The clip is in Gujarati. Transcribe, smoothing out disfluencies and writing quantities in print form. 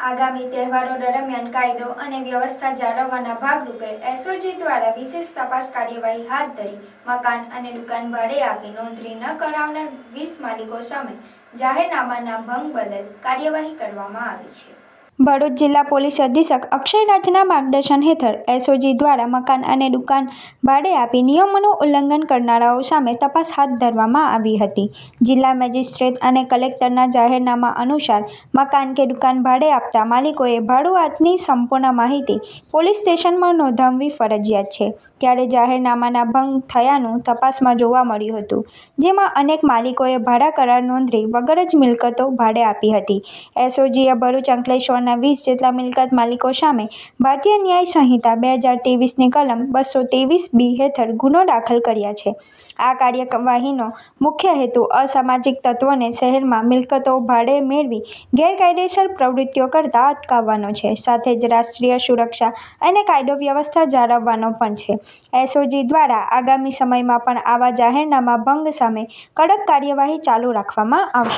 આગામી તહેવારો દરમિયાન કાયદો અને વ્યવસ્થા જાળવવાના ભાગરૂપે એસઓજી દ્વારા વિશેષ તપાસ કાર્યવાહી હાથ ધરી મકાન અને દુકાન ભાડે આપી નોંધણી ન કરાવનાર 20 માલિકો સામે જાહેરનામાના ભંગ બદલ કાર્યવાહી કરવામાં આવી છે। ભરૂચ જિલ્લા પોલીસ અધિક્ષક અક્ષય રાજના માર્ગદર્શન હેઠળ એસઓજી દ્વારા મકાન અને દુકાન ભાડે આપી નિયમોનું ઉલ્લંઘન કરનારાઓ સામે તપાસ હાથ ધરવામાં આવી હતી। જિલ્લા મેજિસ્ટ્રેટ અને કલેક્ટરના જાહેરનામા અનુસાર મકાન કે દુકાન ભાડે આપતા માલિકોએ ભાડુઆતની સંપૂર્ણ માહિતી પોલીસ સ્ટેશનમાં નોંધાવવી ફરજિયાત છે। ત્યારે જાહેરનામાના ભંગ થયાનું તપાસમાં જોવા મળ્યું હતું, જેમાં અનેક માલિકોએ ભાડા કરાર નોંધણી વગર જ મિલકતો ભાડે આપી હતી। એસઓજીએ ભરૂચ અંકલેશ્વરના 20 જેટલા મિલકત માલિકો સામે ભારતીય ન્યાય સંહિતા 2023ની કલમ 223(b) હેઠળ ગુનો દાખલ કર્યા છે। આ કાર્યવાહીનો મુખ્ય હેતુ અસામાજિક તત્વોને શહેરમાં મિલકતો ભાડે મેળવી ગેરકાયદેસર પ્રવૃત્તિઓ કરતા અટકાવવાનો છે, સાથે જ રાષ્ટ્રીય સુરક્ષા અને કાયદો વ્યવસ્થા જાળવવાનો પણ છે। એસઓજી દ્વારા આગામી સમયમાં પણ આવા જાહેરનામા ભંગ સામે કડક કાર્યવાહી ચાલુ રાખવામાં આવશે।